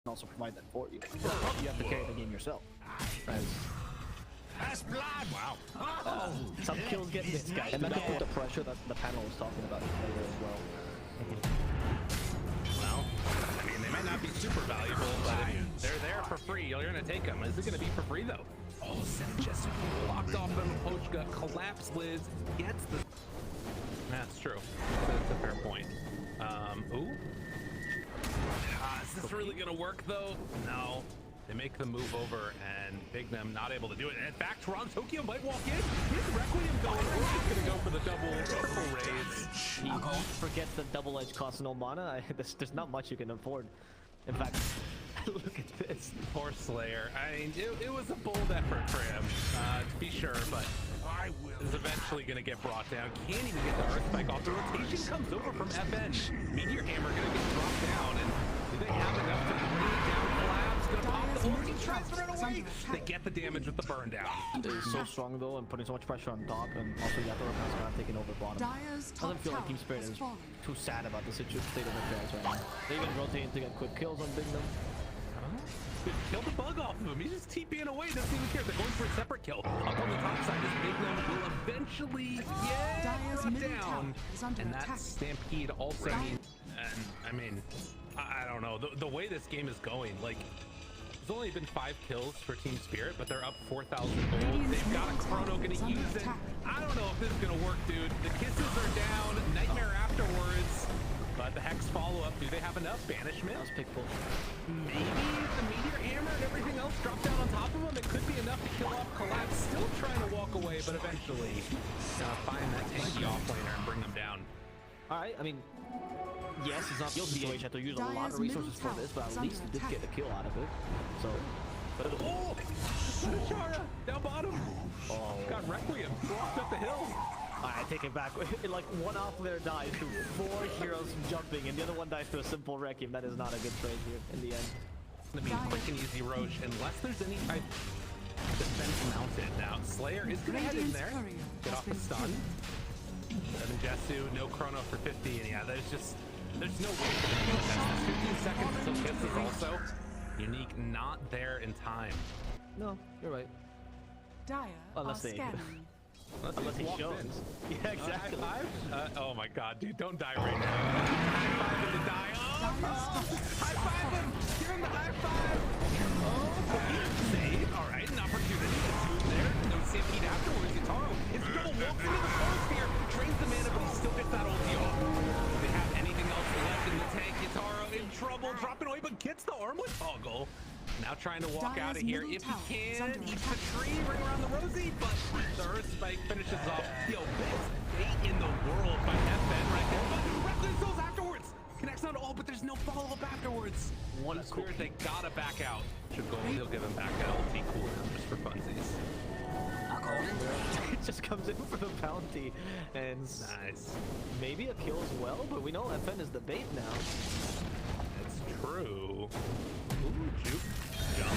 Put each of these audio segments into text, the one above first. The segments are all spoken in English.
also provide that for you. You have to carry the game yourself. That's blood! Wow. Some kills get missed, guys. And then I put the pressure that the panel was talking about earlier as well. Well, I mean, they might not be super valuable, but if they're there for free, you're going to take them. Is it going to be for free, though? Oh, Seven just blocked off from Pochka, collapse Liz, gets the... That's true. That's a fair point. Ooh. Is this really going to work, though? No. They make the move over, and Big Nem not able to do it. And in fact, Toronto Tokyo might walk in. Here's Requiem going, or he's going to go for the triple raise. He forgets the double edge costs no mana. There's not much you can afford. In fact, look at this. Poor Slayer. I mean, it was a bold effort for him, to be sure, but is eventually going to get brought down. Can't even get the Earth Spike off. The rotation comes over from FN. Meteor Hammer going to get dropped down, and do they have enough to bring it down? Collab's going to pop the ult. He tries to run away. They get the damage with the burn down. It is so strong though, and putting so much pressure on top, and also Yathor has kind of taken over bottom. Doesn't feel like Team Spirit is too sad about the state of affairs right now. They even rotating to get quick kills on Big Nem. Kill the bug off of him. He's just TPing away. Doesn't even care. They're going for a separate kill. Up on the top side, this Big Nem will eventually get down. And that Stampede also means, and I mean, I don't know. The way this game is going, like, there's only been 5 kills for Team Spirit, but they're up 4,000 gold. They've got a Chrono gonna use it. I don't know if this is gonna work, dude. The kisses are down. Nightmare afterwards. But the Hex follow-up, do they have enough? Banishment? That was pickful. Maybe the Meteor Hammer and everything else drop down on top of him. It could be enough to kill off Collapse. Still trying to walk away, but eventually find that tanky offlaner and bring them down. Alright, I mean, yes, it's not the situation. Had to use a lot of resources for this, but at least he did get the kill out of it. So, but Chara down bottom. Oh, got Requiem walked up the hill. Alright, take it back. Like one off there dies to 4 heroes jumping, and the other one dies to a simple Requiem. That is not a good trade here in the end. It's gonna be a quick and easy Roche unless there's any type of defense mounted. Now, Slayer is gonna head in there, get off the stun. Seven Jesu, no Chrono for 50, and yeah, there's no way for them to contest this. 15 seconds until Kiss is also unique, not there in time. No, you're right. Unless they Unless he shows. Yeah, exactly. High five? Oh my god, dude, don't die right now. High five him to die. High five him! Give him the high five! Save. Alright, an opportunity to move there. No Stampede afterwards. Yataro is double walks into the forest here. Drains the mana, but he still gets that ulti off. Do they have anything else left in the tank? Yataro in trouble, dropping away, but gets the armlet toggle. Now trying to walk out of here if he can. Eats the tree, ring around the Rosie, but the Earth Spike finishes off. Yo, best bait in the world by FN right there. But Requiem souls afterwards. Connects on all, but there's no follow-up afterwards. One Spirit, they gotta back out. Should go, he'll give him back an LT cooldown just for funsies. It just comes in for the bounty, and nice. Maybe a kill as well, but we know FN is the bait now. It's true. Ooh, juke. Jump.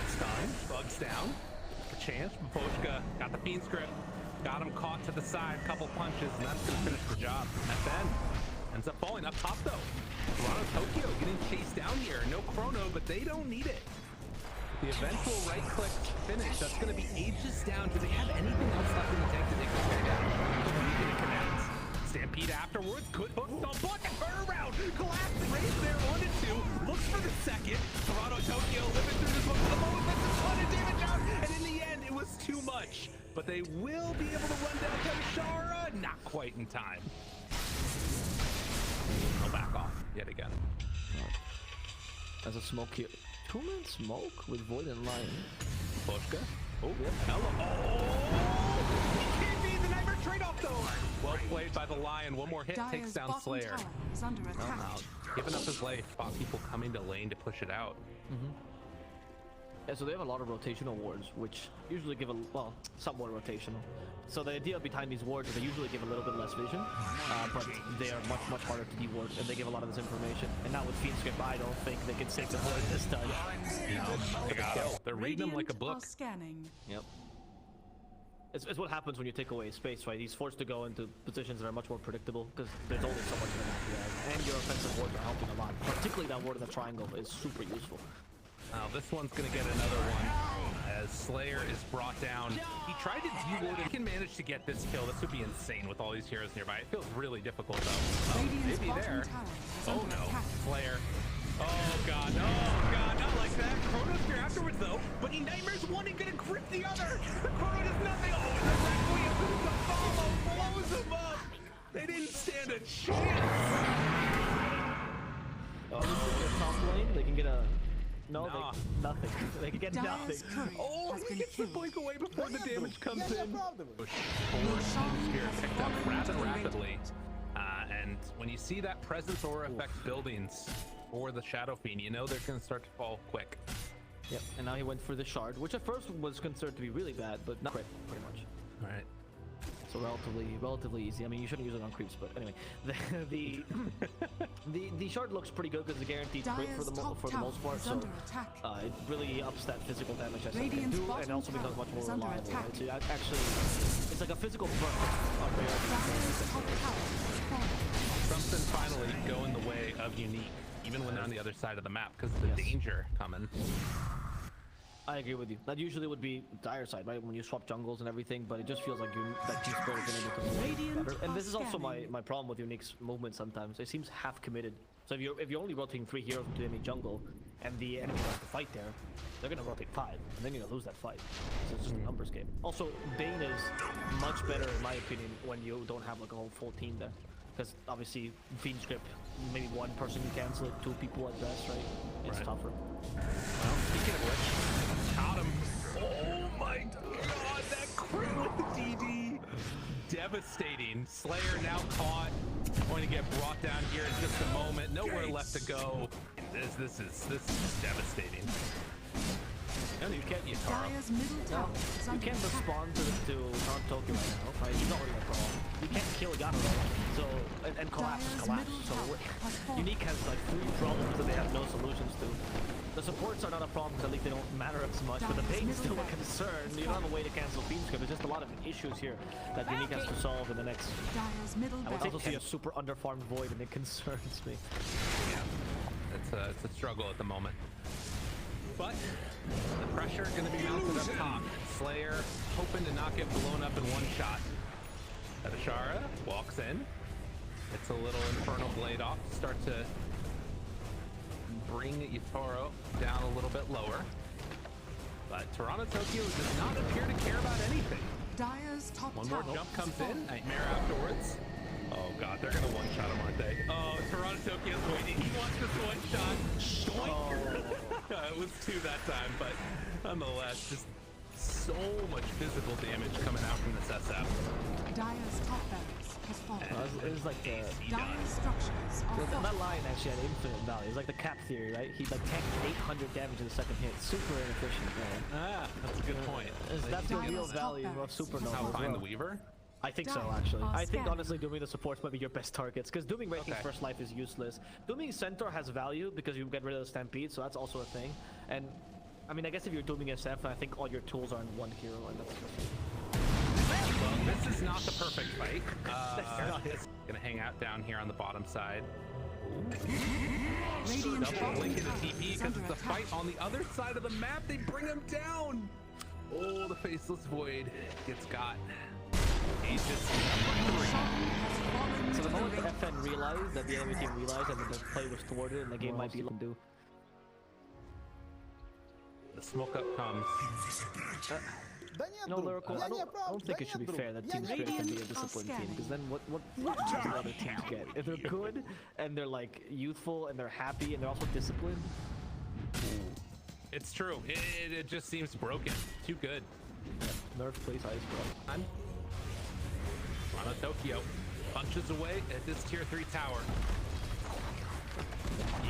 Stun. Bugs down. A chance. Pochka got the Fiend's grip. Got him caught to the side. Couple punches, and that's going to finish the job. FN ends up falling up top, though. Toronto Tokyo getting chased down here. No Chrono, but they don't need it. The eventual right-click finish, that's going to be ages down. Do they have anything else left in the tank to take this guy down? Going to connect. Stampede afterwards. Good hook. Don't block and turn around. Collapse. Raise there. 1-2. Looks for the second. Toronto Tokyo living through this one for the moment. That's a ton of damage out. And in the end, it was too much. But they will be able to run down Kamishara. Not quite in time. They'll back off yet again. As a smoke here. 2-man smoke with Void and Lion. Pochka. Oh, yeah. Hello. Oh! He can't be the Nightmare trade-off, though. Well played by the Lion. One more hit takes down Slayer. Is under attack. Giving up his life. Spot people coming to lane to push it out. Yeah, so they have a lot of rotational wards, which usually give well, somewhat rotational. So the idea behind these wards is they usually give a little bit less vision, but they are much harder to deward, and they give a lot of this information. And now with Fiend's grip, I don't think they can save the board this time. No, they're reading them like a book. Scanning. Yep. It's what happens when you take away space, right? He's forced to go into positions that are much more predictable because there's only so much of the map you have. And your offensive wards are helping a lot. Particularly that ward in the triangle is super useful. Now this one's gonna get another one as Slayer is brought down. He tried to de-ward. He can manage to get this kill. This would be insane with all these heroes nearby. It feels really difficult though. Oh, maybe there. Oh no, Slayer. Oh god, not like that. Chrono's here afterwards though, but he nightmares one and gonna grip the other. Chrono does nothing. Oh, and the Requiem with the follow blows him up. They didn't stand a chance. Oh, top lane, they can get a nothing. They can get nothing. Oh, he gets the blink away before the damage comes in. Forward Spear picked up rapidly. And when you see that presence aura affect buildings or the Shadow Fiend, you know they're going to start to fall quick. Yep, and now he went for the shard, which at first was considered to be really bad, but not pretty much. All right. So relatively easy. I mean, you shouldn't use it on creeps, but anyway, the shard looks pretty good because it's guaranteed crit for the most part. So it really ups that physical damage I think can do, and also becomes much more reliable. Right? So actually, it's like a physical burst on Something finally going the way of Unique, even when they're on the other side of the map, because of the danger coming. I agree with you. That usually would be dire side, right? When you swap jungles and everything, but it just feels like that Team Spirit has been able to move better. And this is also my problem with Unique's movement sometimes. It seems half committed. So if you're only rotating 3 heroes into any jungle, and the enemy wants to fight there, they're gonna rotate 5, and then you're gonna lose that fight. So it's just a numbers game. Also, Bane is much better in my opinion when you don't have like a whole full team there. Because obviously, Fiend script, maybe one person can cancel it, 2 people at best, right? It's tougher. Well, speaking of which, got him. Oh my god, that crit with the DD. Devastating. Slayer now caught. Going to get brought down here in just a moment. Nowhere left to go. This is devastating. No, you can't Yatara. No, you can't respond to Tokyo right now. Right? He's not really a problem. You can't kill Yatara. So and collapse. So Unique has like 3 problems that they have no solutions to. The supports are not a problem because at least they don't matter as much, but the Bane's still a concern. You don't have a way to cancel Fiend script. There's just a lot of issues here that Unique has to solve in the next. I would also see a super underfarmed Void, and it concerns me. Yeah, it's a struggle at the moment. But the pressure going to be mounted up top. Slayer hoping to not get blown up in one shot. Adashara walks in. It's a little Infernal Blade off. Start to bring Yatoro down a little bit lower. But Toronto Tokyo does not appear to care about anything. One more jump comes in. Nightmare afterwards. Oh god, they're gonna one-shot him, aren't they? Oh, Toronto Tokyo's waiting. He wants this one-shot. Oh. It was 2 that time, but nonetheless, just so much physical damage coming out from this SF. Dire's top barracks has fallen. It was like the Dire's structures are that line actually had infinite value. It's like the cap theory, right? He like tanked 800 damage in the second hit. Super inefficient, man. Ah, that's a good point. That's the real value of Supernova. How as find well. the Weaver? I think so, actually. I think honestly dooming the supports might be your best targets, because dooming Ranking's first life is useless. Dooming Centaur has value because you get rid of the Stampede, so that's also a thing. And I mean, I guess if you're dooming SF, I think all your tools are in one hero, and that's just... Well, this is not the perfect fight. Gonna hang out down here on the bottom side. Double blink into TP because it's a fight on the other side of the map. They bring him down. Oh, the Faceless Void gets got. So the moment the FN realized that the enemy team realized that the play was thwarted and the game might be able to do. The smoke up comes. No, Lyrical, I don't think it should be fair that Team Spirit can be a disciplined team, because then what chance do other teams get? If they're good and they're like youthful and they're happy and they're also disciplined. It's true. It just seems broken. Too good. Nerf plays ice, bro. Toronto Tokyo punches away at this tier 3 tower.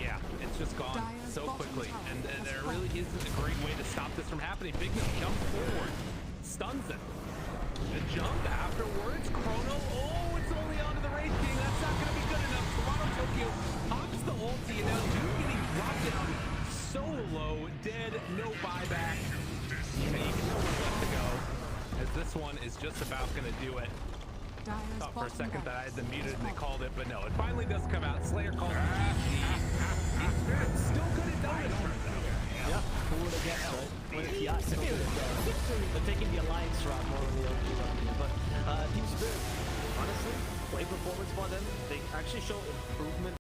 Yeah, it's just gone so quickly, and there really isn't a great way to stop this from happening. Big Nick jumps forward, stuns it. The jump afterwards, Chrono, oh, it's only onto the Wraith King. That's not going to be good enough. Toronto Tokyo pops the ulti, and now Duke getting dropped down so low, dead, no buyback. Nowhere left to go. As This one is just about going to do it. Dire's Thought for a bottom second that I had barracks them muted has and they fallen. called it, but no, it finally does come out. Slayer calls it GG. Still could have done it, turns out. Yeah, who would have guessed, right? When it's Yacht, they're taking the alliance route more than the OG route. But Team Spirit, honestly, great performance by them. They actually show improvement